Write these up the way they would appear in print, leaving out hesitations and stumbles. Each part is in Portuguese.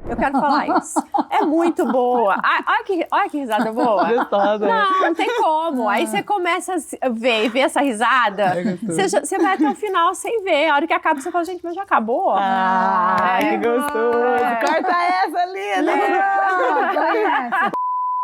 Eu quero falar isso. É muito boa. Olha que risada boa. Gostosa. Não tem como. Aí você começa a ver essa risada. Você vai até o final sem ver. A hora que acaba, você fala, gente, mas já acabou? Que gostoso. Corta essa, Lina.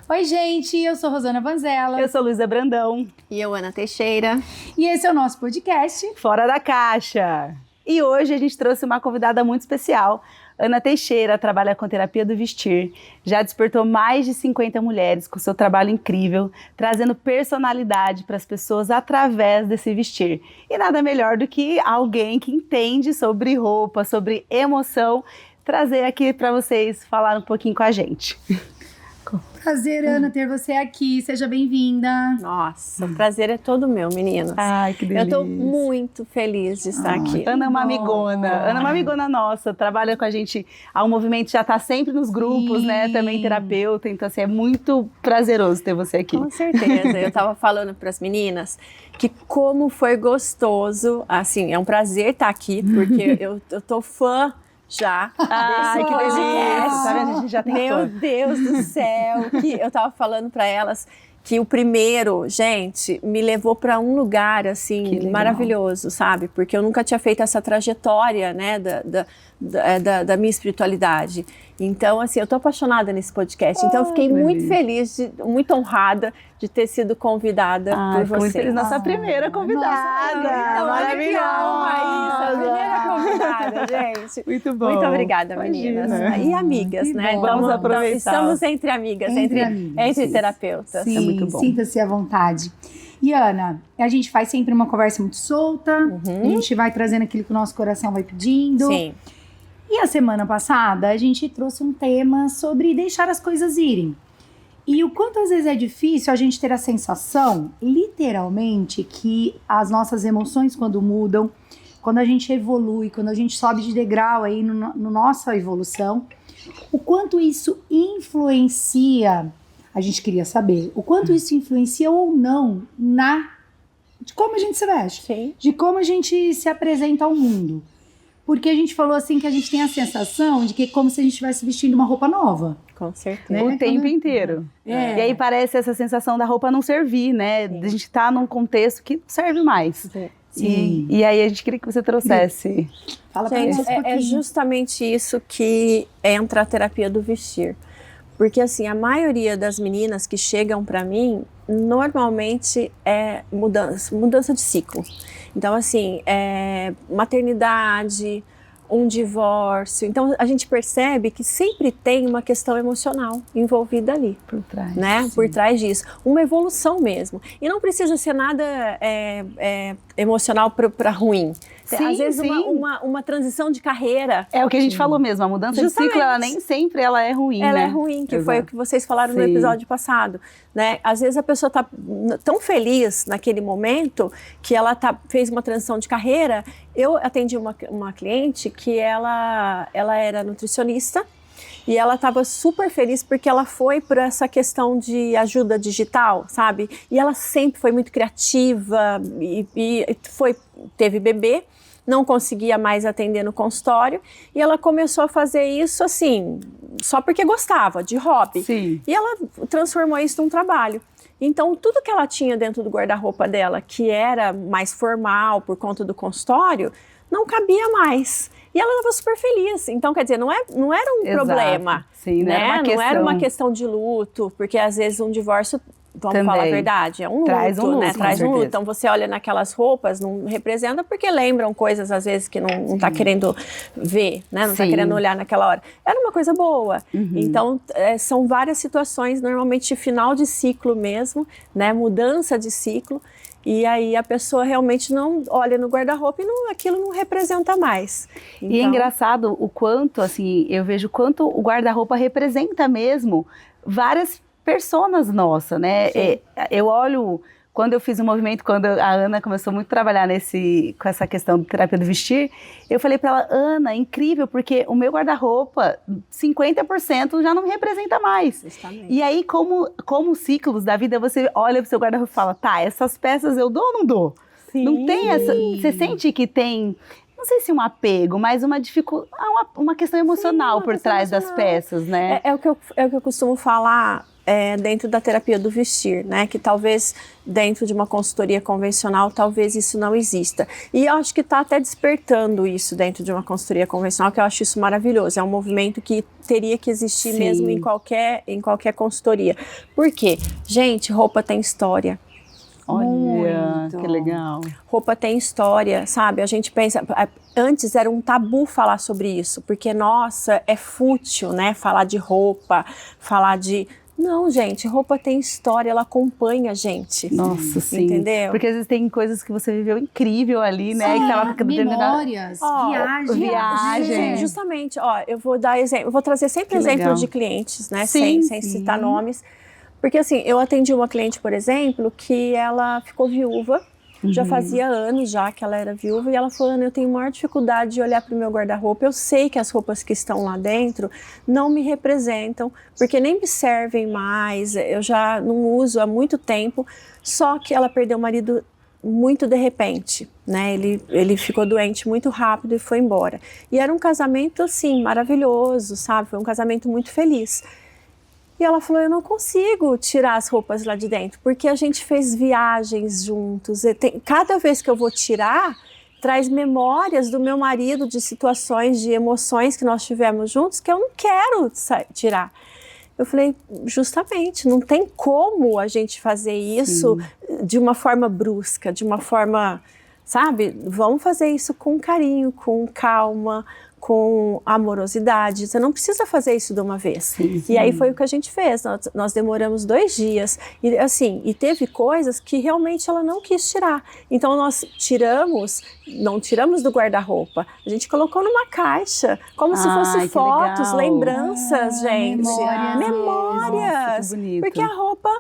Oi, gente, eu sou Rosana Vanzella. Eu sou Luísa Brandão. E eu, Ana Teixeira. E esse é o nosso podcast Fora da Caixa. E hoje a gente trouxe uma convidada muito especial. Ana Teixeira trabalha com terapia do vestir, já despertou mais de 50 mulheres com seu trabalho incrível, trazendo personalidade para as pessoas através desse vestir. E nada melhor do que alguém que entende sobre roupa, sobre emoção, trazer aqui para vocês falar um pouquinho com a gente. Prazer, Ana, ter você aqui. Seja bem-vinda. Nossa, o prazer é todo meu, meninas. Ai, que delícia. Eu tô muito feliz de estar aqui. Ana é uma amigona. Ana é uma amigona nossa. Trabalha com a gente. O movimento já tá sempre nos grupos, Sim. né? Também terapeuta. Então, assim, é muito prazeroso ter você aqui. Com certeza. Eu tava falando para as meninas que como foi gostoso. Assim, é um prazer estar aqui, porque eu tô fã já. Ai, que delícia. Sabe, a gente já tem Meu fã. Deus do céu. Que eu tava falando para elas que o primeiro, gente, me levou para um lugar, assim, maravilhoso, sabe? Porque eu nunca tinha feito essa trajetória, né, da minha espiritualidade. Então, assim, eu tô apaixonada nesse podcast. Então, eu fiquei muito feliz, muito honrada de ter sido convidada por você. Muito feliz. Nossa primeira convidada. Maravilhosa. Primeira convidada, gente. Muito bom. Muito obrigada, meninas. Imagina. E amigas, Que né? bom. Vamos aproveitar. Estamos entre amigas, entre terapeutas. Sim, É muito bom. sinta-se à vontade. E, Ana, a gente faz sempre uma conversa muito solta. A gente vai trazendo aquilo que o nosso coração vai pedindo. Sim. E a semana passada, a gente trouxe um tema sobre deixar as coisas irem. E o quanto às vezes é difícil a gente ter a sensação, literalmente, que as nossas emoções quando mudam, quando a gente evolui, quando a gente sobe de degrau aí no nossa evolução, o quanto isso influencia, a gente queria saber, o quanto isso influencia ou não de como a gente se veste, Sim. de como a gente se apresenta ao mundo. Porque a gente falou assim que a gente tem a sensação de que é como se a gente estivesse vestindo uma roupa nova. Com certeza. Né? O tempo inteiro. É. E aí parece essa sensação da roupa não servir, né? Sim. A gente tá num contexto que não serve mais. Sim. E aí a gente queria que você trouxesse. Fala pra Gente, nós um é pouquinho. justamente isso que entra a terapia do vestir. Porque assim, a maioria das meninas que chegam para mim, normalmente é mudança de ciclo. Então assim, maternidade, um divórcio. Então a gente percebe que sempre tem uma questão emocional envolvida ali. Por trás. Né? Por trás disso. Uma evolução mesmo. E não precisa ser nada emocional para ruim. Sim, Às vezes sim. uma transição de carreira. É o que a gente falou mesmo, a mudança Justamente. de ciclo, ela nem sempre ela é ruim, Ela né? é ruim, que foi Exato. o que vocês falaram no Sim. episódio passado, né? Às vezes a pessoa está tão feliz naquele momento que ela fez uma transição de carreira. Eu atendi uma cliente que ela era nutricionista e ela estava super feliz porque ela foi por essa questão de ajuda digital, sabe? E ela sempre foi muito criativa e teve bebê. Não conseguia mais atender no consultório e ela começou a fazer isso assim, só porque gostava, de hobby. Sim. E ela transformou isso num trabalho. Então, tudo que ela tinha dentro do guarda-roupa dela, que era mais formal por conta do consultório, não cabia mais. E ela estava super feliz. Então, quer dizer, não era um Exato. problema. Sim, né? Não era uma questão de luto, porque às vezes um divórcio, vamos Também. falar a verdade, é um luto, Traz um luto, né? com Traz um luto. certeza. Então você olha naquelas roupas, não representa porque lembram coisas às vezes que não tá querendo ver, né? Não tá Sim. querendo olhar naquela hora. Era uma coisa boa. Então são várias situações, normalmente final de ciclo mesmo, né? Mudança de ciclo. E aí a pessoa realmente não olha no guarda-roupa e aquilo não representa mais. E é engraçado o quanto, assim, eu vejo o quanto o guarda-roupa representa mesmo várias personas nossas, né? Eu olho, quando eu fiz o movimento, quando a Ana começou muito a trabalhar com essa questão de terapia do vestir, eu falei pra ela, Ana, é incrível, porque o meu guarda-roupa, 50% já não me representa mais. Justamente. E aí, como ciclos da vida, você olha pro seu guarda-roupa e fala, tá, essas peças eu dou ou não dou? Sim. Não tem essa... Você sente que tem... não sei se um apego, mas uma questão emocional uma por questão trás das emocional. peças, né? É o que eu costumo falar dentro da terapia do vestir, né? Que talvez dentro de uma consultoria convencional, talvez isso não exista. E eu acho que está até despertando isso dentro de uma consultoria convencional, que eu acho isso maravilhoso. É um movimento que teria que existir mesmo em qualquer consultoria. Por quê? Gente, roupa tem história. Olha, Muito. que legal. Roupa tem história, sabe? A gente pensa... Antes era um tabu falar sobre isso, porque, nossa, é fútil, né? Falar de roupa, falar de... Não, gente, roupa tem história, ela acompanha a gente. Nossa, sim. Entendeu? Porque às vezes tem coisas que você viveu incrível ali, né? Que tava memórias, viagem. Justamente, eu vou dar exemplo, eu vou trazer sempre exemplos de clientes, né? Sim, sem citar nomes. Porque assim, eu atendi uma cliente, por exemplo, que ela ficou viúva, já fazia anos já que ela era viúva, e ela falou, Ana, eu tenho maior dificuldade de olhar para o meu guarda-roupa, eu sei que as roupas que estão lá dentro não me representam, porque nem me servem mais, eu já não uso há muito tempo, só que ela perdeu o marido muito de repente, né? Ele ficou doente muito rápido e foi embora. E era um casamento, assim, maravilhoso, sabe? Foi um casamento muito feliz. E ela falou, eu não consigo tirar as roupas lá de dentro, porque a gente fez viagens juntos. Cada vez que eu vou tirar, traz memórias do meu marido, de situações, de emoções que nós tivemos juntos, que eu não quero tirar. Eu falei, justamente, não tem como a gente fazer isso de uma forma brusca, de uma forma, sabe? Vamos fazer isso com carinho, com calma, com amorosidade. Você não precisa fazer isso de uma vez. Sim. E aí foi o que a gente fez. Nós demoramos 2 dias. E assim, e teve coisas que realmente ela não quis tirar. Então nós não tiramos do guarda-roupa. A gente colocou numa caixa, como se fosse fotos, lembranças, gente. Memórias. Nossa, que bonito. Porque a roupa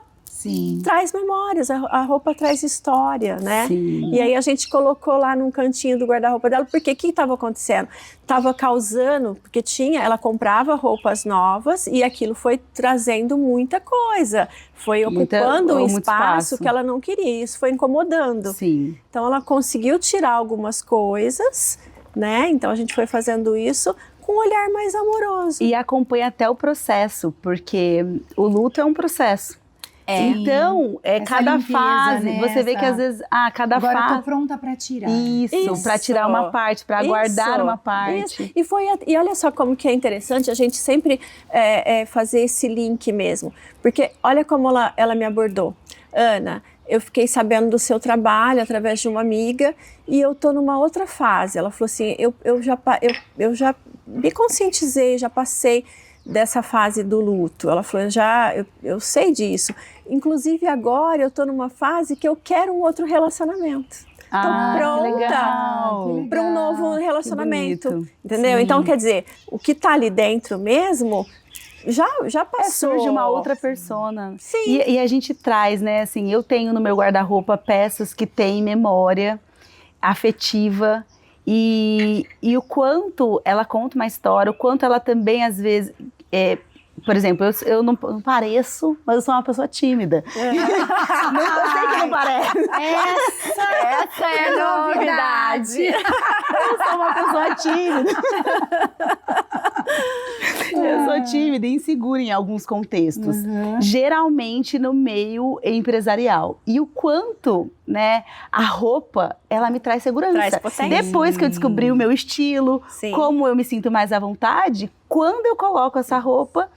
traz memórias, a roupa traz história, né? Sim. E aí a gente colocou lá num cantinho do guarda-roupa dela, porque o que estava acontecendo? Estava causando, porque ela comprava roupas novas e aquilo foi trazendo muita coisa, foi ocupando um espaço que ela não queria, isso foi incomodando. Sim. Então ela conseguiu tirar algumas coisas, né? Então a gente foi fazendo isso com um olhar mais amoroso. E acompanha até o processo, porque o luto é um processo. Então, cada limpeza, fase, né? Você vê que às vezes, cada agora fase... eu tô pronta para tirar. Isso, para tirar uma parte, para guardar uma parte. Isso. E olha só como que é interessante a gente sempre fazer esse link mesmo. Porque olha como ela me abordou. Ana, eu fiquei sabendo do seu trabalho através de uma amiga e eu tô numa outra fase. Ela falou assim, eu já me conscientizei, já passei dessa fase do luto. Ela falou, eu sei disso. Inclusive agora eu tô numa fase que eu quero um outro relacionamento. Tô pronta para um novo relacionamento. Entendeu? Sim. Então, quer dizer, o que tá ali dentro mesmo já passou. Surge uma outra persona. Sim. E a gente traz, né, assim, eu tenho no meu guarda-roupa peças que têm memória afetiva e o quanto ela conta uma história, o quanto ela também, às vezes, por exemplo, eu não pareço, mas eu sou uma pessoa tímida. Eu sei que não parece. Essa é a novidade. Eu sou uma pessoa tímida. Eu sou tímida e insegura em alguns contextos. Geralmente no meio empresarial. E o quanto, né, a roupa, ela me traz segurança. Traz potência. Depois que eu descobri o meu estilo, como eu me sinto mais à vontade, quando eu coloco essa roupa,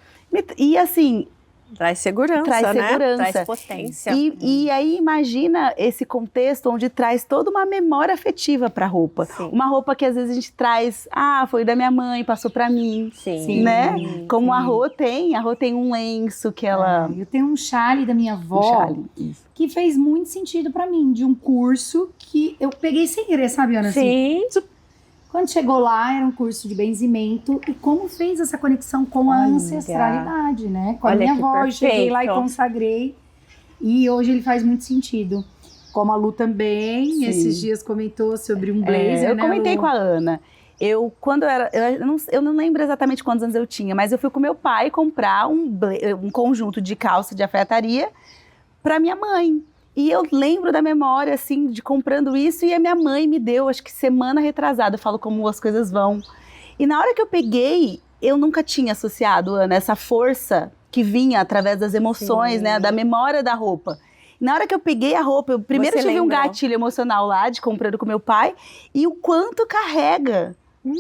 e assim... Traz segurança, né? Traz potência. E aí imagina esse contexto onde traz toda uma memória afetiva para a roupa. Sim. Uma roupa que às vezes a gente traz, foi da minha mãe, passou para mim. Sim. Né? Como a Rô tem um lenço que ela... Eu tenho um chale da minha avó que fez muito sentido para mim, de um curso que eu peguei sem querer, sabe, Ana? Sim. Assim, quando chegou lá, era um curso de benzimento e como fez essa conexão com a ancestralidade, né? Com a minha avó, eu cheguei lá e consagrei. E hoje ele faz muito sentido. Como a Lu também, esses dias comentou sobre um blazer, eu né, comentei Lu? com a Ana. Quando eu não lembro exatamente quantos anos eu tinha, mas eu fui com meu pai comprar um conjunto de calça de alfaiataria para minha mãe. E eu lembro da memória, assim, de comprando isso, e a minha mãe me deu, acho que semana retrasada, eu falo como as coisas vão. E na hora que eu peguei, eu nunca tinha associado, Ana, essa força que vinha através das emoções, né, da memória da roupa. Na hora que eu peguei a roupa, eu primeiro tive um gatilho emocional lá, de comprando com meu pai, e o quanto carrega.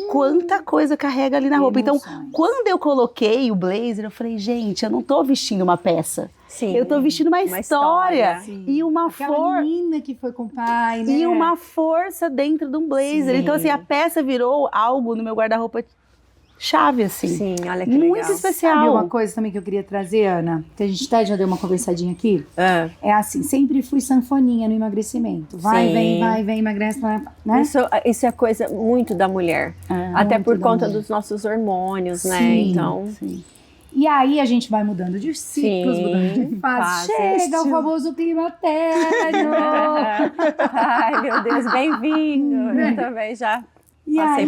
Quanta coisa carrega ali na roupa. Então, quando eu coloquei o blazer, eu falei, gente, eu não tô vestindo uma peça. Sim, eu tô vestindo uma história. E uma força. menina que foi com o pai, né? E uma força dentro de um blazer. Sim. Então, assim, a peça virou algo no meu guarda-roupa chave, assim. Sim, olha que muito legal. Especial. Sabe uma coisa também que eu queria trazer, Ana? Que a gente até já deu uma conversadinha aqui. É assim, sempre fui sanfoninha no emagrecimento. Vai, vem, emagrece, né? Isso é coisa muito da mulher. Até por conta dos nossos hormônios, né? Então... Sim. E aí a gente vai mudando de ciclos, mudando de fase. Chega o famoso climatério! Ai, meu Deus, bem-vindo! Eu também já... E aí,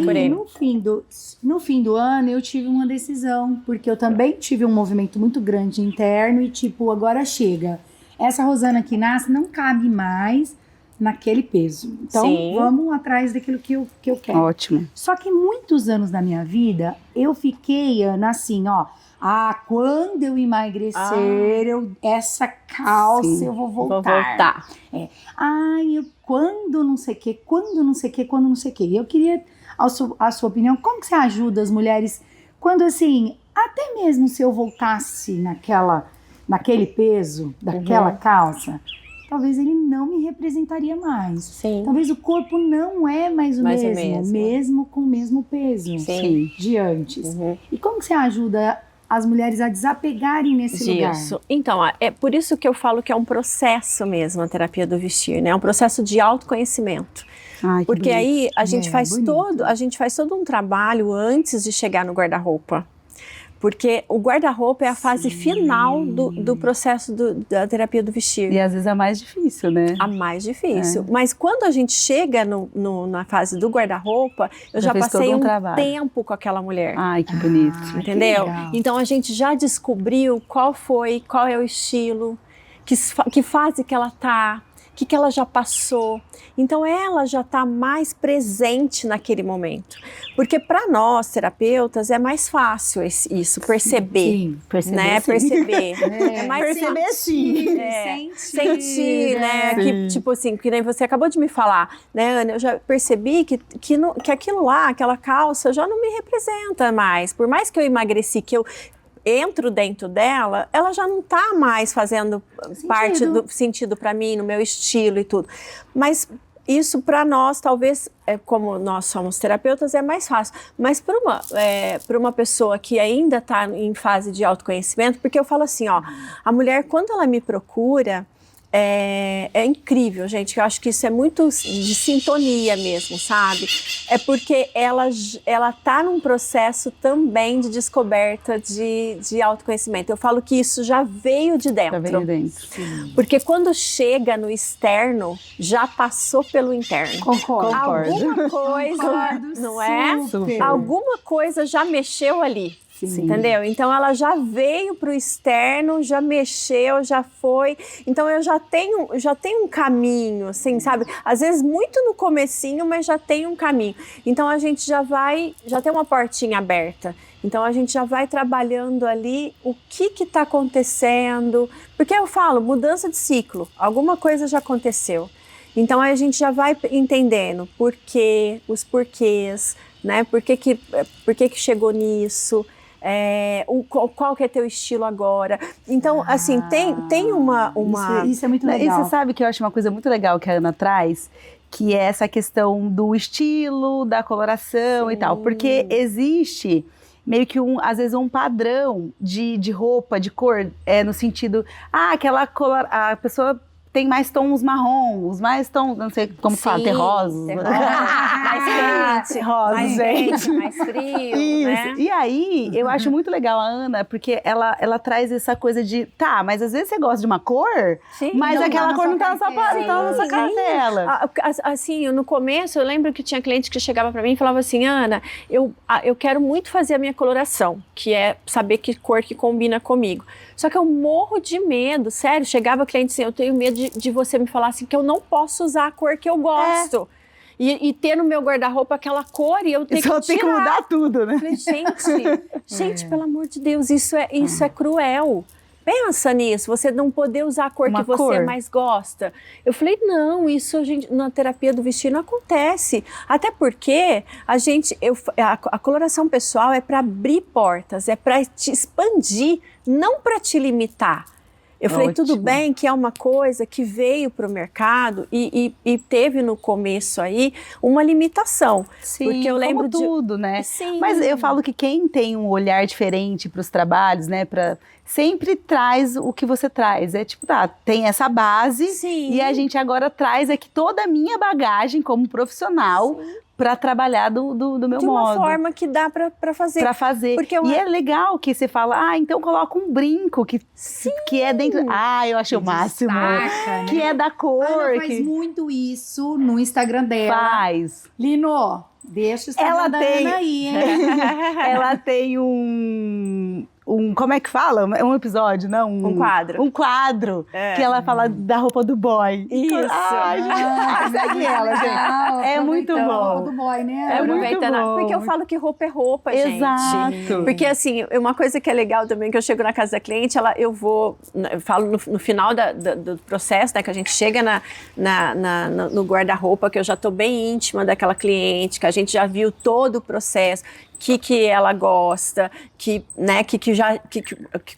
no fim do ano, eu tive uma decisão, porque eu também tive um movimento muito grande interno e tipo, agora chega. Essa Rosana que nasce não cabe mais naquele peso. Então, vamos atrás daquilo que eu quero. Ótimo. Só que muitos anos da minha vida, eu fiquei, Ana, assim, ó. Quando eu emagrecer, essa calça eu vou voltar. Quando não sei o quê. E eu queria a sua opinião, como que você ajuda as mulheres quando, assim, até mesmo se eu voltasse naquele peso, daquela calça, talvez ele não me representaria mais. Sim. Talvez o corpo não é mais o mesmo com o mesmo peso de antes. E como que você ajuda as mulheres a desapegarem nesse lugar? Então, é por isso que eu falo que é um processo mesmo, a terapia do vestir, né? É um processo de autoconhecimento. Porque aí a gente faz todo um trabalho antes de chegar no guarda-roupa. Porque o guarda-roupa é a fase final do processo da terapia do vestir. E às vezes é a mais difícil, né? A mais difícil. Mas quando a gente chega na fase do guarda-roupa, eu já passei um tempo com aquela mulher. Ai, que bonito. Entendeu? Então a gente já descobriu qual é o estilo, que fase que ela tá, o que ela já passou. Então ela já está mais presente naquele momento. Porque para nós, terapeutas, é mais fácil isso, perceber. Perceber. É mais perceber sim. Sentir, né? Que, tipo assim, que nem você acabou de me falar, né, Ana? Eu já percebi que aquilo lá, aquela calça, já não me representa mais. Por mais que eu emagreci, que eu entro dentro dela, ela já não está mais fazendo parte do sentido para mim, no meu estilo e tudo. Mas isso para nós, talvez, como nós somos terapeutas, é mais fácil. Mas para uma pessoa que ainda está em fase de autoconhecimento, porque eu falo assim, ó, a mulher, quando ela me procura, é incrível, gente. Eu acho que isso é muito de sintonia mesmo, sabe? É porque ela tá num processo também de descoberta de autoconhecimento. Eu falo que isso já veio de dentro. Já veio dentro. Porque quando chega no externo, já passou pelo interno. Concordo. Alguma coisa, não é? Super. Alguma coisa já mexeu ali. Sim. Entendeu? Então ela já veio para o externo, já mexeu, já foi. Então eu já tenho um caminho, assim, sabe? Às vezes muito no comecinho, mas já tem um caminho. Então a gente já tem uma portinha aberta. Então a gente já vai trabalhando ali o que está acontecendo. Porque eu falo, mudança de ciclo, alguma coisa já aconteceu. Então a gente já vai entendendo os porquês, né? Por que chegou nisso? Qual que é teu estilo agora? Então, assim, tem uma... Isso é muito legal. E você sabe que eu acho uma coisa muito legal que a Ana traz, que é essa questão do estilo, da coloração e tal. Porque existe meio que às vezes um padrão de roupa, de cor, no sentido, a pessoa tem mais tons marrons, mais tons, não sei como fala, terrosos. Mais quente, mais frio, isso. Né? E aí, eu acho muito legal a Ana, porque ela traz essa coisa de, mas às vezes você gosta de uma cor, mas aquela cor não tá na sua cartela. Assim, no começo, eu lembro que tinha cliente que chegava pra mim e falava assim, Ana, eu quero muito fazer a minha coloração, que é saber que cor que combina comigo. Só que eu morro de medo, sério, chegava cliente assim, eu tenho medo de você me falar assim que eu não posso usar a cor que eu gosto. E ter no meu guarda-roupa aquela cor e eu ter que tirar. Só tem que mudar tudo, né? Eu falei, gente, pelo amor de Deus, isso é cruel. Pensa nisso, você não poder usar a cor que você mais gosta. Eu falei, não, isso na terapia do vestir não acontece. Até porque a coloração pessoal é para abrir portas, é para te expandir, não para te limitar. Eu falei, tudo bem que é uma coisa que veio para o mercado e teve no começo aí uma limitação. Sim, porque eu lembro como tudo, né? Sim. Mas eu falo que quem tem um olhar diferente para os trabalhos, né? Sempre traz o que você traz. É tipo, tem essa base. Sim. E a gente agora traz aqui toda a minha bagagem como profissional para trabalhar do meu modo. De uma forma que dá para fazer. Para fazer. E é legal que você fala, então coloca um brinco que é dentro. Eu achei o máximo. Destaca, que é da cor. Ela faz muito isso no Instagram dela. Faz. Lino, deixa o Instagram da Ana aí, hein? Ela tem como é que fala? Um episódio, não? Um quadro. Um quadro, que ela fala da roupa do boy. Isso. Segue ela, gente. É muito bom. A roupa do boy, né? É muito bom. Porque eu falo que roupa é roupa, gente. Exato. Porque assim, uma coisa que é legal também, que eu chego na casa da cliente, eu falo no final do processo, né, que a gente chega no guarda-roupa, que eu já tô bem íntima daquela cliente, que a gente já viu todo o processo, que ela gosta,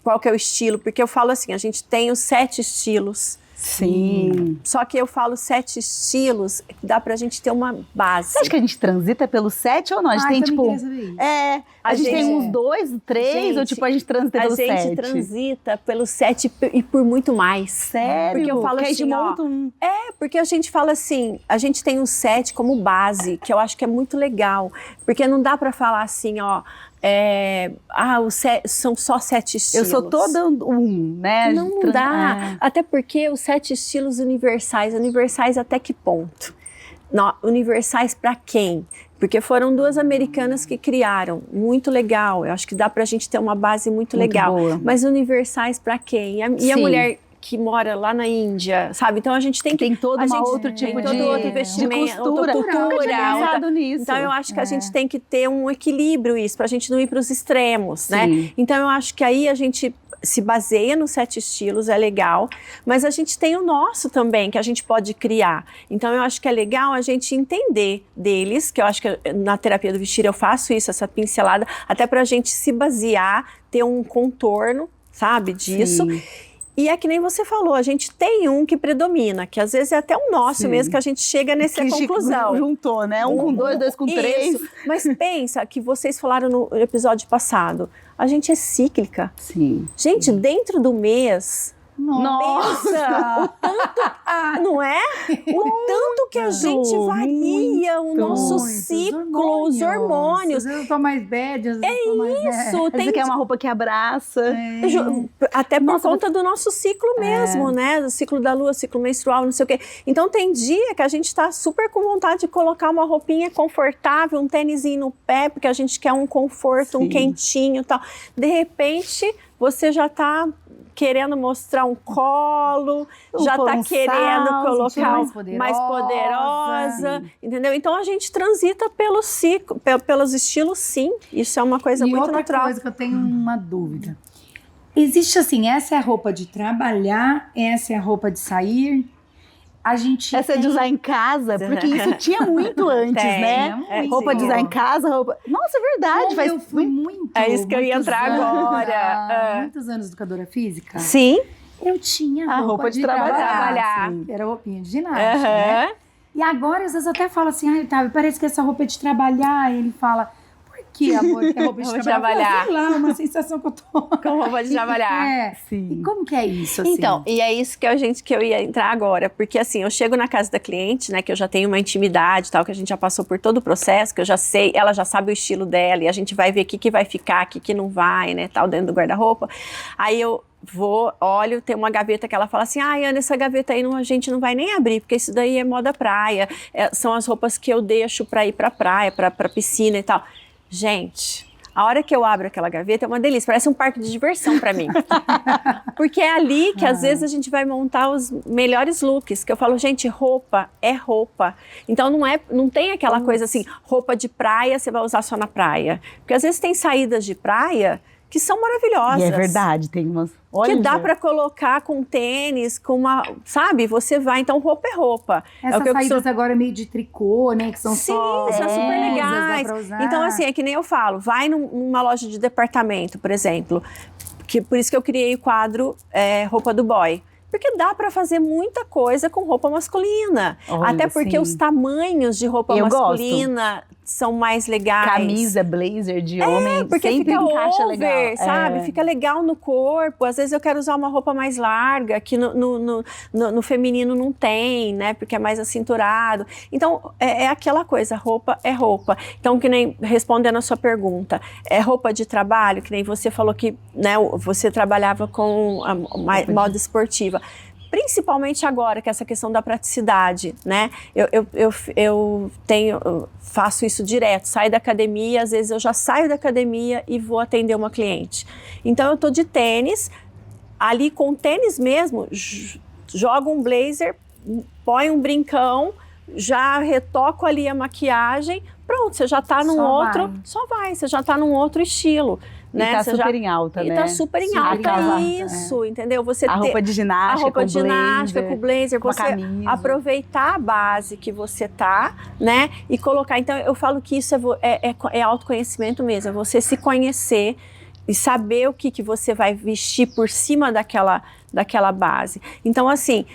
qual que é o estilo, porque eu falo assim, a gente tem os 7 estilos. Sim. Só que eu falo 7 estilos, dá pra gente ter uma base. Você acha que a gente transita pelos 7 ou não? A gente tem tipo... a gente tem uns 2, 3, ou tipo a gente transita pelos 7? A gente transita pelos 7 e por muito mais. Sério? Porque eu falo que assim, porque a gente fala assim, a gente tem um 7 como base, que eu acho que é muito legal. Porque não dá pra falar assim, são só 7 estilos. Eu sou toda né? Não dá. Até porque os 7 estilos universais até que ponto? Não, universais para quem? Porque foram 2 americanas que criaram, muito legal. Eu acho que dá pra gente ter uma base muito legal. Boa. Mas universais para quem? E a mulher que mora lá na Índia, sabe? Então a gente tem todo outro tipo todo outro vestimento, de costura. Nunca tinha pensado nisso. Então eu acho que a gente tem que ter um equilíbrio isso, pra gente não ir para os extremos, né? Então eu acho que aí a gente se baseia nos 7 estilos, é legal, mas a gente tem o nosso também, que a gente pode criar. Então eu acho que é legal a gente entender deles, que eu acho que na terapia do vestir eu faço isso, essa pincelada, até pra gente se basear, ter um contorno, sabe, disso. E é que nem você falou, a gente tem um que predomina, que às vezes é até o nosso mesmo, que a gente chega nessa conclusão. Juntou, né? Um com 2, 2 com 3. Isso. Mas pensa que vocês falaram no episódio passado, a gente é cíclica. Sim. Gente, dentro do mês... Nossa! O tanto, não é? O tanto que a gente varia o nosso ciclo, os hormônios. Às vezes eu tô mais bad, às vezes eu tô mais isso. Tem que é uma roupa que abraça. Até por conta do nosso ciclo mesmo, né? Do ciclo da lua, ciclo menstrual, não sei o quê. Então tem dia que a gente tá super com vontade de colocar uma roupinha confortável, um tênisinho no pé, porque a gente quer um conforto, um quentinho e tal. De repente, você já tá querendo mostrar um colo, já tá querendo colocar mais poderosa, entendeu? Então a gente transita pelo ciclo, pelos estilos, sim. Isso é uma coisa muito natural. E outra coisa que eu tenho uma dúvida. Existe assim, essa é a roupa de trabalhar, essa é a roupa de sair. Essa é de usar em casa, porque isso tinha muito antes, né? Roupa de usar em casa, roupa... Nossa, é verdade. Eu fui muito... É isso que eu ia entrar agora. Muitos anos educadora física. Sim. Eu tinha a roupa de trabalhar. Era roupinha de ginástica, né? E agora, às vezes, eu até falo assim, Otávio, parece que essa roupa é de trabalhar. E ele fala... Que amor, que é roupa de trabalhar. Sei lá, uma sensação que eu tô... Com roupa de trabalhar. Sim. E como que é isso, assim? Então, e é isso que eu ia entrar agora. Porque, assim, eu chego na casa da cliente, né, que eu já tenho uma intimidade e tal, que a gente já passou por todo o processo, que eu já sei, ela já sabe o estilo dela, e a gente vai ver o que vai ficar, o que não vai, né, tal, dentro do guarda-roupa. Aí eu olho, tem uma gaveta que ela fala assim, Ana, essa gaveta aí a gente não vai nem abrir, porque isso daí é moda praia, são as roupas que eu deixo pra ir pra praia, pra piscina e tal. Gente, A hora que eu abro aquela gaveta é uma delícia, parece um parque de diversão para mim. Porque é ali que às vezes a gente vai montar os melhores looks, que eu falo, gente, roupa é roupa. Então não tem aquela coisa assim, roupa de praia você vai usar só na praia. Porque às vezes tem saídas de praia que são maravilhosas. E é verdade, tem umas... Olha. Que dá para colocar com tênis, com uma... Sabe? Você vai, então roupa é roupa. Essas saídas agora meio de tricô, né? Que são só... são super dá legais. pra usar. Então, assim, é que nem eu falo, vai numa loja de departamento, por exemplo, por isso que eu criei o quadro Roupa do Boy. Porque dá para fazer muita coisa com roupa masculina. Olha, até porque sim. os tamanhos de roupa masculina são mais legais. Camisa, blazer de homem, porque sempre fica encaixa over, legal. sabe? Fica legal no corpo. Às vezes eu quero usar uma roupa mais larga, que no feminino não tem, né? Porque é mais acinturado. Então, é aquela coisa, roupa é roupa. Então, que nem respondendo a sua pergunta, é roupa de trabalho, que nem você falou que, né, você trabalhava com a moda esportiva. Principalmente agora, que é essa questão da praticidade, né? Eu faço isso direto, saio da academia, às vezes eu já saio da academia e vou atender uma cliente. Então eu tô de tênis, ali com tênis mesmo, jogo um blazer, põe um brincão, já retoco ali a maquiagem, pronto, você já tá num outro, você já tá num outro estilo. Né? E tá super em alta, né? E tá super em alta, isso, entendeu? Você a roupa de ginástica, com blazer, você aproveitar a base que você tá, né? E colocar, então eu falo que isso é autoconhecimento mesmo, é você se conhecer e saber o que você vai vestir por cima daquela base. Então, assim,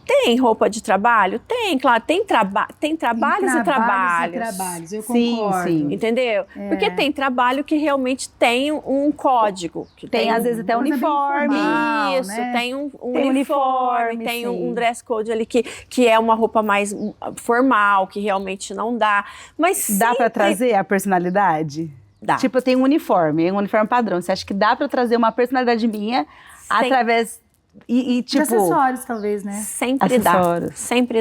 tem roupa de trabalho? Tem, claro, tem trabalhos e trabalhos. Eu concordo. Sim. Entendeu? Porque tem trabalho que realmente tem um código. Que tem às vezes até uniforme. Formal, isso, né? Tem um uniforme, tem um dress code ali que é uma roupa mais formal, que realmente não dá. Mas dá pra trazer a personalidade? Dá. Tipo, tem um uniforme padrão. Você acha que dá pra trazer uma personalidade minha através... E tipo, de acessórios, talvez, né? Sempre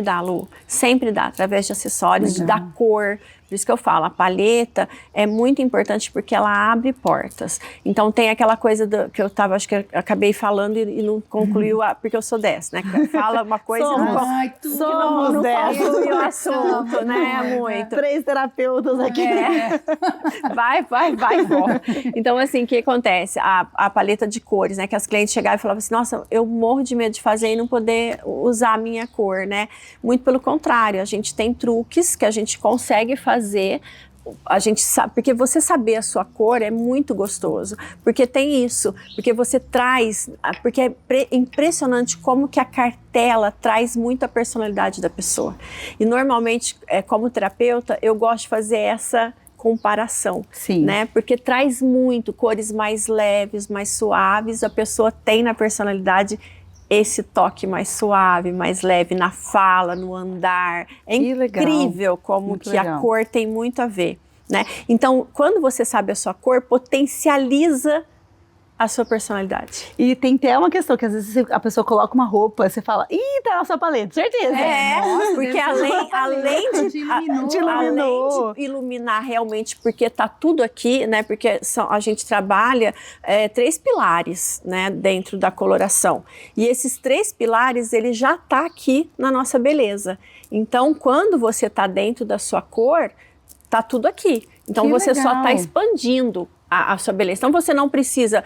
dá, Lu. Sempre dá, através de acessórios, da cor. Por isso que eu falo, a paleta é muito importante porque ela abre portas. Então tem aquela coisa que eu acho que eu acabei falando e não concluiu, porque eu sou dessa, né? Que fala uma coisa e não conclui o assunto, né? Muito. 3 terapeutas aqui. Vai, volta. Então, assim, o que acontece? A paleta de cores, né? Que as clientes chegavam e falavam assim, nossa, eu morro de medo de fazer e não poder usar a minha cor, né? Muito pelo contrário, a gente tem truques que a gente consegue fazer, a gente sabe, porque você saber a sua cor é muito gostoso, porque tem isso, porque você traz, porque é impressionante como que a cartela traz muito a personalidade da pessoa. E normalmente, como terapeuta, eu gosto de fazer essa comparação, né? Porque traz muito cores mais leves, mais suaves, a pessoa tem na personalidade esse toque mais suave, mais leve na fala, no andar. É incrível como muito que legal. A cor tem muito a ver, né? Então, quando você sabe a sua cor, potencializa a sua personalidade. E tem até uma questão que às vezes a pessoa coloca uma roupa, você fala, ih, tá na sua paleta, certeza. Nossa, porque além de iluminar realmente, porque tá tudo aqui, né? Porque a gente trabalha 3 pilares, né? Dentro da coloração. E esses 3 pilares, ele já tá aqui na nossa beleza. Então, quando você tá dentro da sua cor, tá tudo aqui. Então, que você legal. Só tá expandindo a sua beleza. Então você não precisa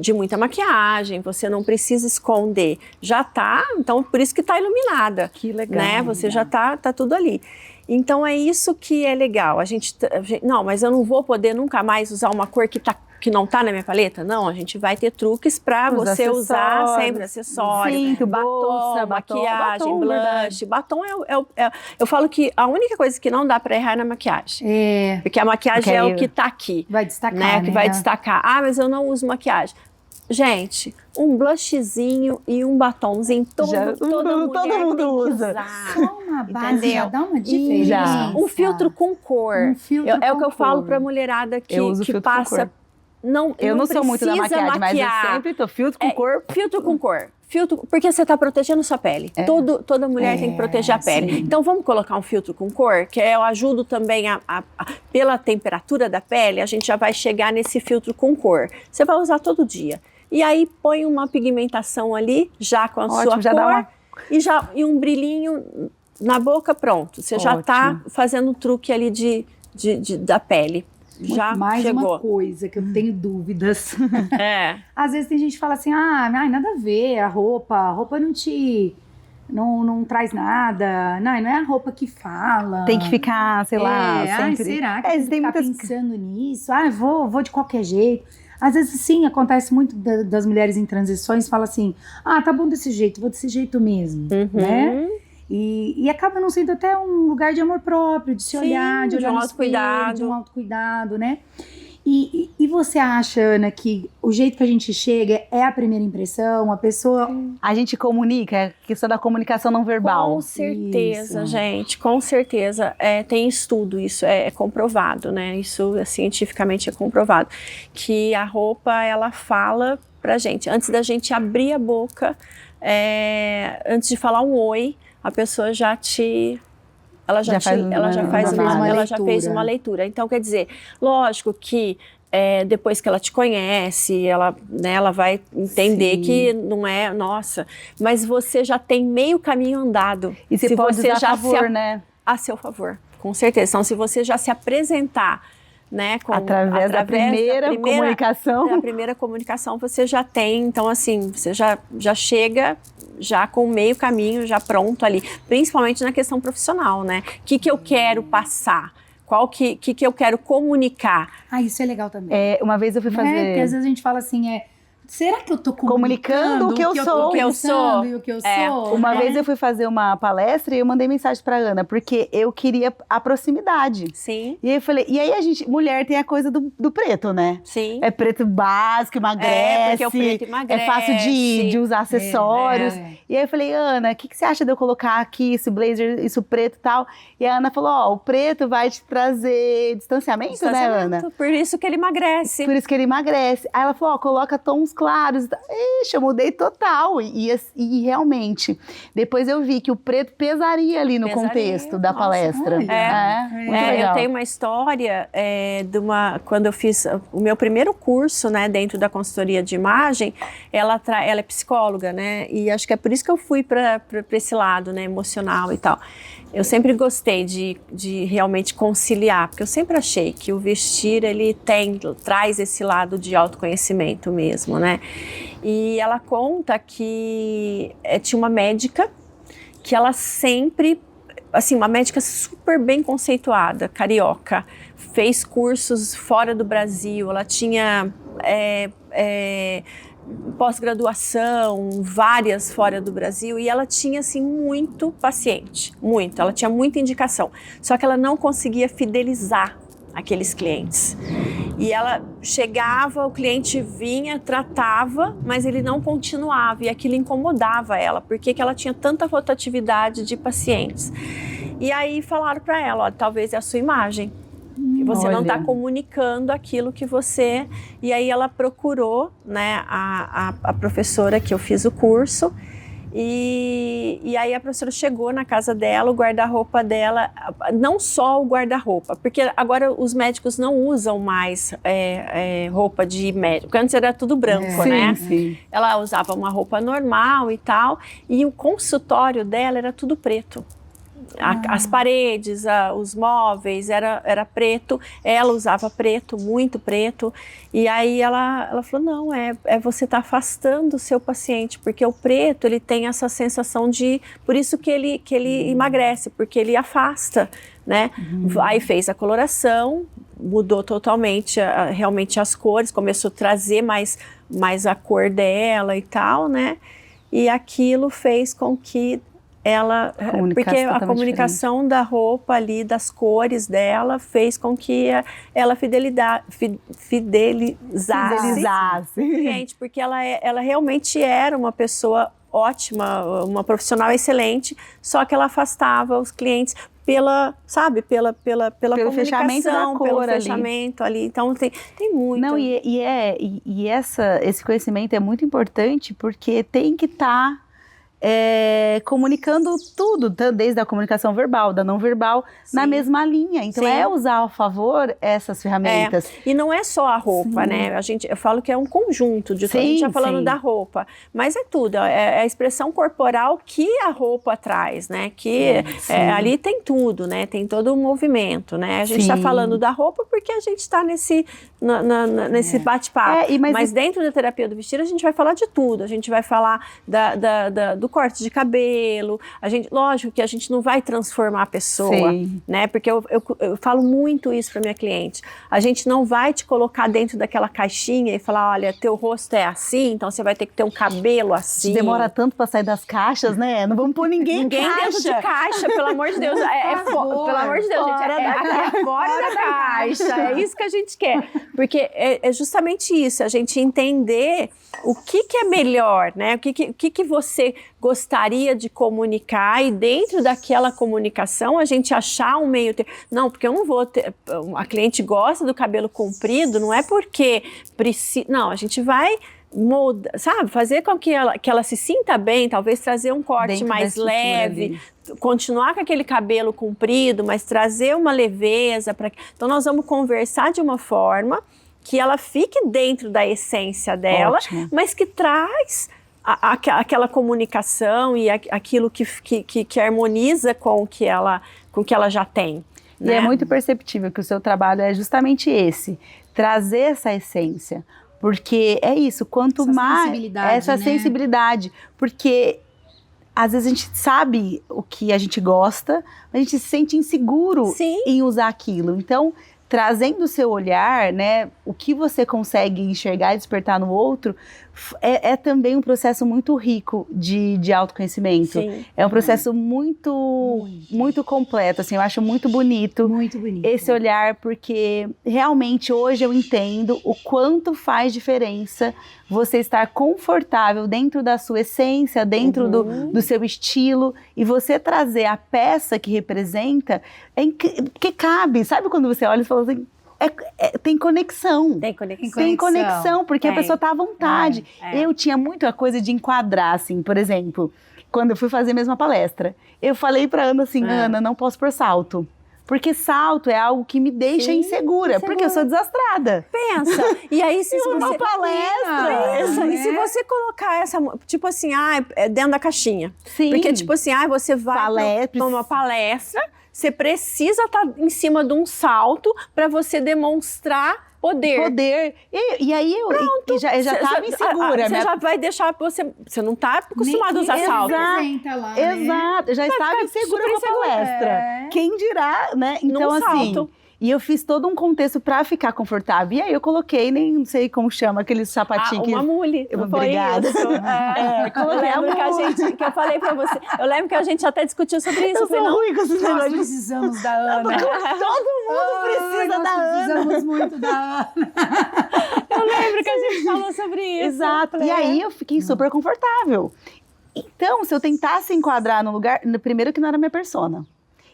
de muita maquiagem, você não precisa esconder. Já tá, então por isso que tá iluminada. Que legal. Né? Você já tá tudo ali. Então é isso que é legal. Não, mas eu não vou poder nunca mais usar uma cor que não tá na minha paleta? Não, a gente vai ter truques para você usar sempre acessórios, cinto, batom, bolsa, maquiagem, blush. Batom eu falo que a única coisa que não dá para errar é na maquiagem. Porque a maquiagem é o que tá aqui. Vai destacar, né? Que vai destacar. Ah, mas eu não uso maquiagem. Gente, um blushzinho e um batomzinho, todo mundo usa. Só uma base já dá uma diferença. Um filtro com cor. É o que eu falo pra mulherada que passa Eu não sou muito da precisa maquiagem, mas eu sempre tô filtro com cor. Filtro com cor. Filtro, porque você está protegendo sua pele. Toda mulher tem que proteger a pele. Sim. Então vamos colocar um filtro com cor, que eu ajudo também pela temperatura da pele, a gente já vai chegar nesse filtro com cor. Você vai usar todo dia. E aí põe uma pigmentação ali, já com a sua já cor, dá e um brilhinho na boca, pronto. Você já está fazendo um truque ali da pele. Já mais chegou. uma coisa que eu tenho dúvidas. Às vezes tem gente que fala assim, nada a ver, a roupa não traz nada, não é a roupa que fala. Tem que ficar, sei lá, sempre... será que tem que ficar pensando nisso? Vou de qualquer jeito. Às vezes, sim, acontece muito das mulheres em transições, fala assim, tá bom desse jeito, vou desse jeito mesmo, né? E acaba não sendo até um lugar de amor próprio, de se olhar, de olhar no espelho, de um autocuidado, né? E você acha, Ana, que o jeito que a gente chega é a primeira impressão, a pessoa... A gente comunica, é questão da comunicação não verbal. Com certeza, gente, com certeza. Tem estudo, isso é comprovado, né? Isso cientificamente é comprovado. Que a roupa, ela fala pra gente, antes da gente abrir a boca, antes de falar um oi, a pessoa já fez uma leitura. Então, quer dizer, lógico que depois que ela te conhece, ela vai entender que não é, nossa, mas você já tem meio caminho andado. E se pode usar a favor, né? A seu favor, com certeza. Então, se você já se apresentar, né, através da primeira comunicação. Da primeira comunicação, você já tem, então assim, você já chega já com meio caminho, já pronto ali, principalmente na questão profissional, né? O que eu quero passar? Qual que eu quero comunicar? Isso é legal também. Uma vez eu fui fazer... Porque às vezes a gente fala assim, será que eu tô comunicando o que eu sou? O que eu sou e o que eu sou? Uma vez eu fui fazer uma palestra e eu mandei mensagem pra Ana, porque eu queria a proximidade. Sim. E aí eu falei, e aí a gente, mulher tem a coisa do preto, né? Sim. É preto básico, emagrece. Porque o preto emagrece. É fácil de usar acessórios. E aí eu falei, Ana, o que você acha de eu colocar aqui esse blazer, isso preto e tal? E a Ana falou, o preto vai te trazer distanciamento, né, Ana? Por isso que ele emagrece. Por isso que ele emagrece. Aí ela falou, coloca tons claros. Ixi, eu mudei total. E realmente, depois eu vi que o preto pesaria ali no contexto da palestra. Muito legal. Eu tenho uma história quando eu fiz o meu primeiro curso, né, dentro da consultoria de imagem, ela é psicóloga, né, e acho que é por isso que eu fui para esse lado, né, emocional e tal. Eu sempre gostei de realmente conciliar, porque eu sempre achei que o vestir, ele traz esse lado de autoconhecimento mesmo, né? E ela conta que tinha uma médica que ela sempre, assim, uma médica super bem conceituada, carioca, fez cursos fora do Brasil, ela tinha pós-graduação, várias fora do Brasil, e ela tinha, assim, muito paciente, ela tinha muita indicação, só que ela não conseguia fidelizar aqueles clientes. E ela chegava, o cliente vinha, tratava, mas ele não continuava, e aquilo incomodava ela, porque ela tinha tanta rotatividade de pacientes. E aí falaram para ela, talvez é a sua imagem, que você não está comunicando aquilo que você... E aí ela procurou, né, a professora que eu fiz o curso, e aí a professora chegou na casa dela, o guarda-roupa dela, não só o guarda-roupa, porque agora os médicos não usam mais roupa de médico, porque antes era tudo branco, né? Sim. Ela usava uma roupa normal e tal, e o consultório dela era tudo preto. As paredes, os móveis, era preto, ela usava preto, muito preto, e aí ela falou, não, você está afastando o seu paciente, porque o preto, ele tem essa sensação por isso que ele emagrece, porque ele afasta, né? Aí fez a coloração, mudou totalmente, realmente as cores, começou a trazer mais a cor dela e tal, né? E aquilo fez com que porque a comunicação da roupa ali, das cores dela, fez com que ela fidelizasse o cliente, porque ela realmente era uma pessoa ótima, uma profissional excelente, só que ela afastava os clientes pela comunicação, fechamento da cor pelo ali. fechamento ali. Então tem muito. Não, esse conhecimento é muito importante porque tem que estar comunicando tudo, desde a comunicação verbal, da não verbal, na mesma linha. Então é usar a favor essas ferramentas. E não é só a roupa, né? Eu falo que é um conjunto de tudo. A gente já falando da roupa, mas é tudo, é a expressão corporal que a roupa traz, né? Que ali tem tudo, né? Tem todo o movimento, né? A gente está falando da roupa porque a gente está nesse bate-papo. Mas dentro da terapia do vestir a gente vai falar de tudo. A gente vai falar do corte de cabelo. Lógico que a gente não vai transformar a pessoa, né? Porque eu falo muito isso para minha cliente. A gente não vai te colocar dentro daquela caixinha e falar, olha, teu rosto é assim, então você vai ter que ter um cabelo assim. Demora tanto para sair das caixas, né? Não vamos pôr ninguém dentro de caixa, pelo amor de Deus. Pelo amor de Deus, gente. É fora da caixa. É isso que a gente quer. Porque é justamente isso, a gente entender o que é melhor, né? O que você gostaria de comunicar e dentro daquela comunicação a gente achar um meio termo. Não, porque eu não vou ter... A cliente gosta do cabelo comprido, não é porque precisa... Não, a gente vai... fazer com que ela se sinta bem, talvez trazer um corte dentro mais leve, continuar com aquele cabelo comprido, mas trazer uma leveza. Então nós vamos conversar de uma forma que ela fique dentro da essência dela, mas que traz aquela comunicação e aquilo que harmoniza com o que ela já tem. Né? E é muito perceptível que o seu trabalho é justamente esse, trazer essa essência. Porque é isso, quanto mais essa sensibilidade, porque às vezes a gente sabe o que a gente gosta, mas a gente se sente inseguro em usar aquilo. Então, trazendo o seu olhar, né, o que você consegue enxergar e despertar no outro, é também um processo muito rico de autoconhecimento. É um processo muito completo, assim, eu acho muito bonito esse olhar, porque realmente hoje eu entendo o quanto faz diferença você estar confortável dentro da sua essência, dentro do seu estilo, e você trazer a peça que representa, que cabe, sabe quando você olha e fala assim, tem conexão. Tem conexão, porque a pessoa tá à vontade. Eu tinha muita coisa de enquadrar, assim, por exemplo, quando eu fui fazer a mesma palestra, eu falei pra Ana assim, Ana, não posso pôr salto. Porque salto é algo que me deixa insegura, porque eu sou desastrada. Pensa. E aí, se você... Uma palestra. Pensa. E se você colocar essa... Tipo assim, dentro da caixinha. Porque, tipo assim, você vai pra uma palestra, você precisa estar em cima de um salto para você demonstrar poder. E aí eu já estava insegura. Você já vai deixar... Você não está acostumado a usar salto. Exato. Eu já estava insegura com a palestra. Quem dirá, né? Então, assim... Salto. E eu fiz todo um contexto pra ficar confortável. E aí eu coloquei, nem não sei como chama, aquele sapatinho uma mule. Obrigada. Eu lembro que eu falei pra você. Eu lembro que a gente até discutiu sobre isso. Eu sou ruim com esses Nós negócios. precisamos da Ana. Todo mundo precisa da Ana. Precisamos muito da Ana. Eu lembro que a gente falou sobre isso. Exato. E aí eu fiquei super confortável. Então, se eu tentasse enquadrar no lugar... Primeiro que não era minha persona.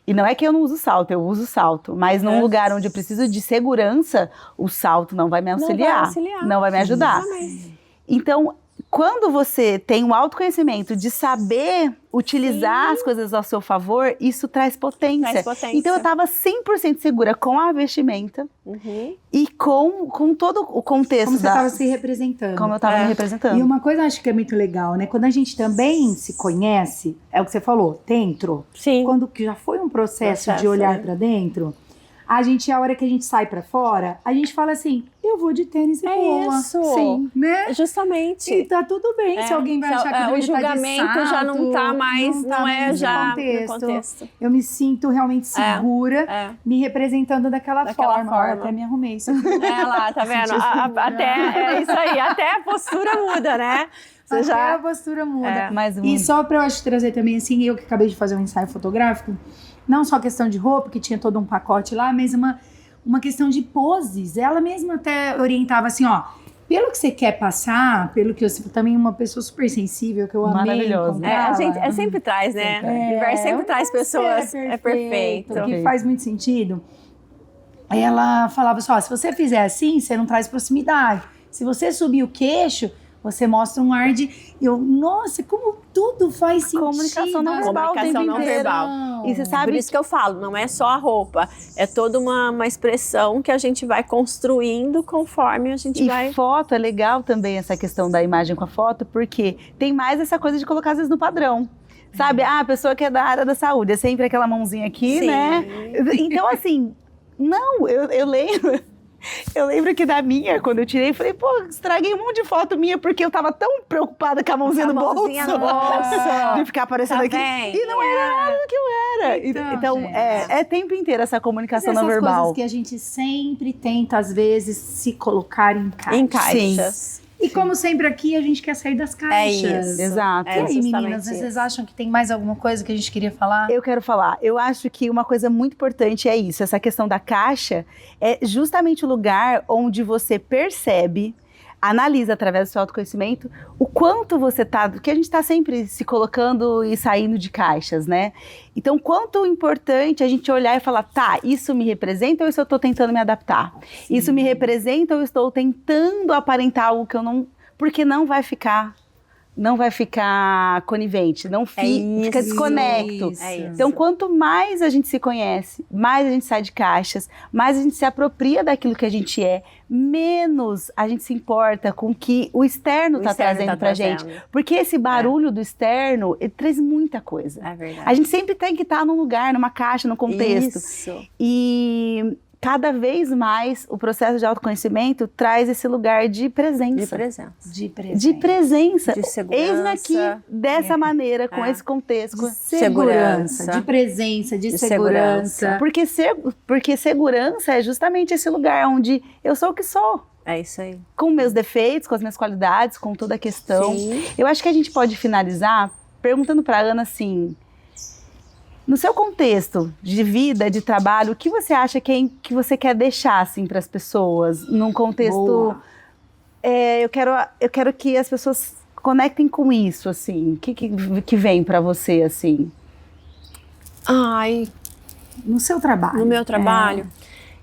E não é que eu não uso salto, eu uso salto. Mas num lugar onde eu preciso de segurança, o salto não vai me auxiliar. Não vai me ajudar. Então, quando você tem um autoconhecimento de saber utilizar as coisas ao seu favor, isso traz potência. Então, eu estava 100% segura com a vestimenta e com todo o contexto. Como você estava se representando. Como eu estava me representando. E uma coisa acho que é muito legal, né? Quando a gente também se conhece, é o que você falou, dentro. Quando já foi um processo de olhar para dentro, a hora que a gente sai pra fora, a gente fala assim, eu vou de tênis e boa. Isso. Sim, né? Justamente. E tá tudo bem se alguém vai achar que o julgamento tá já não tá mais, não é já no contexto. Eu me sinto realmente segura, me representando daquela forma. Eu até me arrumei isso aqui. Lá, tá vendo? Até, isso aí, até a postura muda, né? A postura muda. E só pra eu acho trazer também, assim, eu que acabei de fazer um ensaio fotográfico, não só questão de roupa, que tinha todo um pacote lá, mas uma questão de poses. Ela mesma até orientava assim, ó, pelo que você quer passar, pelo que eu também uma pessoa super sensível, que eu amei. Maravilhosa. A gente sempre traz, né? O universo sempre traz pessoas. É perfeito. Que faz muito sentido. Aí ela falava assim, ó, se você fizer assim, você não traz proximidade. Se você subir o queixo, você mostra um ar de... Nossa, como tudo faz sentido. Comunicação não verbal. Comunicação não verbal. E você sabe... Por isso que eu falo, não é só a roupa. É toda uma expressão que a gente vai construindo conforme a gente vai... E foto é legal também, essa questão da imagem com a foto, porque tem mais essa coisa de colocar às vezes no padrão. Sabe? A pessoa que é da área da saúde, é sempre aquela mãozinha aqui, né? Então, assim, não, eu lembro... Eu lembro que da minha, quando eu tirei, eu falei, pô, estraguei um monte de foto minha, porque eu tava tão preocupada com a mãozinha no bolso. De ficar aparecendo aqui. E não era nada do que eu era. Então é tempo inteiro essa comunicação não verbal. Essas coisas que a gente sempre tenta, às vezes, se colocar em caixas. Em caixas. E como sempre aqui, a gente quer sair das caixas. É isso. Exato. E aí, meninas, vocês acham que tem mais alguma coisa que a gente queria falar? Eu quero falar. Eu acho que uma coisa muito importante é isso. Essa questão da caixa é justamente o lugar onde você percebe, analisa através do seu autoconhecimento o quanto você tá, porque a gente tá sempre se colocando e saindo de caixas, né? Então, quanto importante a gente olhar e falar, tá, isso me representa ou isso eu tô tentando me adaptar? Sim. Isso me representa ou eu estou tentando aparentar algo que eu não... Porque não vai ficar conivente, não fica desconecto. Então, quanto mais a gente se conhece, mais a gente sai de caixas, mais a gente se apropria daquilo que a gente é, menos a gente se importa com o que o externo está trazendo pra gente. Porque esse barulho do externo, ele traz muita coisa. É verdade. A gente sempre tem que estar num lugar, numa caixa, num contexto. Isso. E... cada vez mais o processo de autoconhecimento traz esse lugar de presença. De presença. De segurança. Eis-me aqui dessa maneira, com esse contexto. De segurança. De presença, de segurança. Porque segurança é justamente esse lugar onde eu sou o que sou. É isso aí. Com meus defeitos, com as minhas qualidades, com toda a questão. Sim. Eu acho que a gente pode finalizar perguntando para a Ana assim... No seu contexto de vida, de trabalho, o que você acha que você quer deixar assim, para as pessoas? Num contexto... eu quero que as pessoas conectem com isso, assim. O que vem para você, assim? No seu trabalho. No meu trabalho?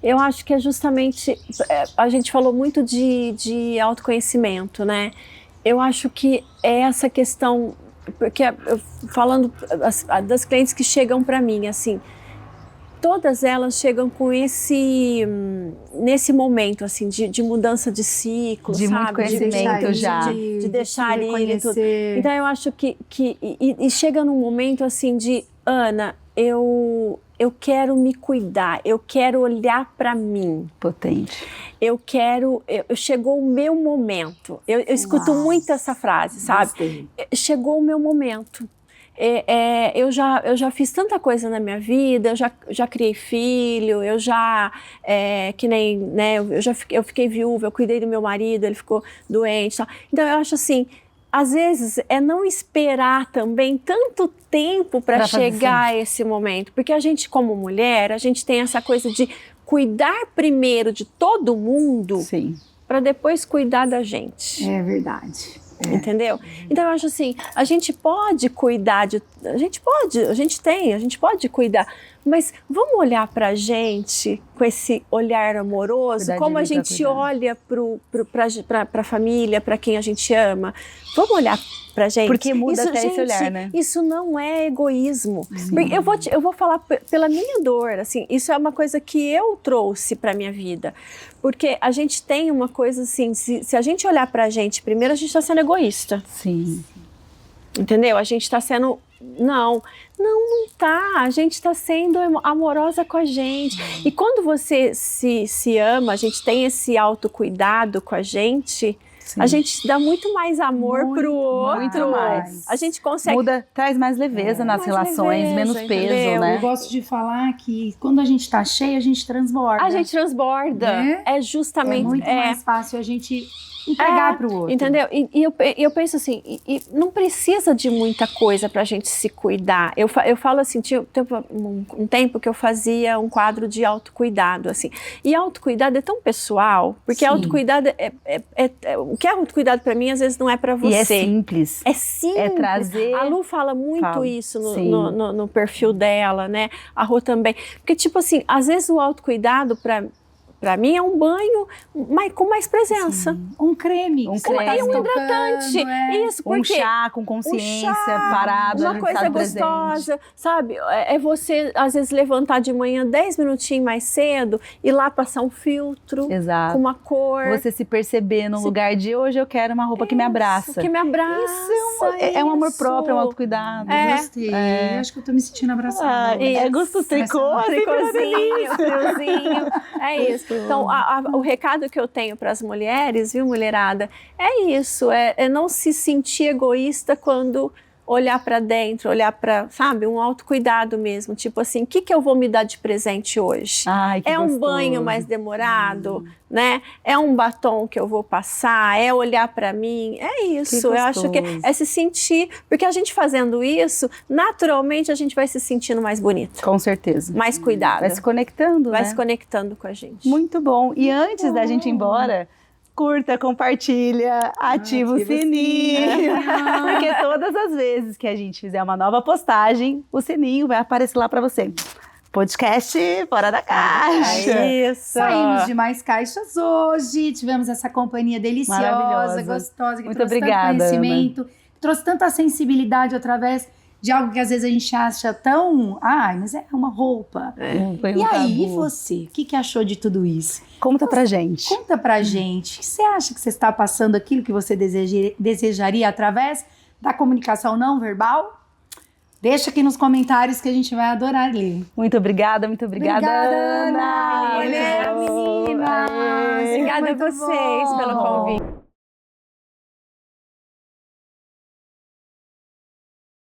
Eu acho que é justamente... a gente falou muito de autoconhecimento, né? Eu acho que é essa questão... Porque falando das clientes que chegam para mim, assim, todas elas chegam com nesse momento, assim, de mudança de ciclo, de sabe? Muito conhecimento de deixar ali e tudo. Então eu acho que chega num momento, assim, de Ana, eu quero me cuidar, eu quero olhar para mim. Potente. Chegou o meu momento. Eu escuto muito essa frase, sabe? Gostei. Chegou o meu momento. Eu já fiz tanta coisa na minha vida, eu já criei filho, que nem, né, eu fiquei viúva, eu cuidei do meu marido, ele ficou doente. Tal. Então eu acho assim, às vezes é não esperar também tanto tempo para chegar a esse momento. Porque a gente, como mulher, a gente tem essa coisa de cuidar primeiro de todo mundo para depois cuidar da gente. É verdade. Entendeu? Então eu acho assim, a gente pode cuidar a gente pode cuidar, mas vamos olhar pra gente com esse olhar amoroso, como a gente olha pra família, pra quem a gente ama. Vamos olhar pra gente. Porque muda até esse olhar, né? Isso não é egoísmo. Eu vou falar pela minha dor, assim, isso é uma coisa que eu trouxe pra minha vida. Porque a gente tem uma coisa assim, se a gente olhar pra gente primeiro, a gente tá sendo egoísta. Sim. Entendeu? A gente tá sendo... Não tá. A gente tá sendo amorosa com a gente. E quando você se ama, a gente tem esse autocuidado com a gente... Sim. A gente dá muito mais amor Muito pro outro. muito mais. A gente consegue. Traz mais leveza nas Mais relações, leveza, menos entendeu? peso, né? Eu gosto de falar que quando a gente tá cheia, a gente transborda. A gente transborda. Né? É é justamente. muito mais fácil a gente entregar pro outro. Entendeu? E eu penso assim, e não precisa de muita coisa pra gente se cuidar. Eu falo assim, tinha um tempo que eu fazia um quadro de autocuidado, assim. E autocuidado é tão pessoal, porque Sim. autocuidado o que é autocuidado pra mim, às vezes não é pra você. E é simples. É simples. É trazer... A Lu fala muito isso Sim. no perfil dela, né? A Rô também. Porque, tipo assim, às vezes o autocuidado pra mim é um banho com mais presença. Sim. Um creme. Um que você creme. tá E um tocando, hidratante. Isso, Um porque chá com consciência, um chá, parado, uma ali, coisa estado presente. gostosa, sabe? É você, às vezes, levantar de manhã 10 minutinhos mais cedo e lá passar um filtro Exato. com uma cor. Você se perceber no lugar de hoje eu quero uma roupa que me abraça. Que me abraça. Isso é um amor próprio, é um autocuidado. É. Gostei. É. Acho que eu tô me sentindo abraçada. É gostoso, tricô, Tricôzinho, friozinho, é isso. Então, o recado que eu tenho para as mulheres, viu, mulherada, é isso, é não se sentir egoísta quando olhar para dentro, olhar para, sabe, um autocuidado mesmo, tipo assim, o que eu vou me dar de presente hoje? Ai, que É um gostoso. banho mais demorado, né? É um batom que eu vou passar, é olhar para mim, é isso. Eu acho que gostoso. é se sentir, porque a gente fazendo isso, naturalmente a gente vai se sentindo mais bonita, Com certeza. mais cuidada, Vai se conectando, vai né? se conectando com a gente. Muito bom. E antes da gente ir embora, curta, compartilha, ativa o sininho. Porque todas as vezes que a gente fizer uma nova postagem, o sininho vai aparecer lá para você. Podcast Fora da Caixa. É isso. Saímos de mais caixas hoje, tivemos essa companhia deliciosa, Maravilhosa. gostosa, que Muito trouxe obrigada, tanto conhecimento, trouxe tanta sensibilidade através de algo que às vezes a gente acha tão... Ai, mas é uma roupa. Foi um E aí, tabu. você, o que achou de tudo isso? Conta pra gente. Conta pra gente, você acha que você está passando aquilo que você desejaria através da comunicação não verbal? Deixa aqui nos comentários que a gente vai adorar ler. Muito obrigada, Obrigada, Ana. Ana. Olha, Muito bom. meninas. Aê. Obrigada a Muito vocês bom. pelo convite.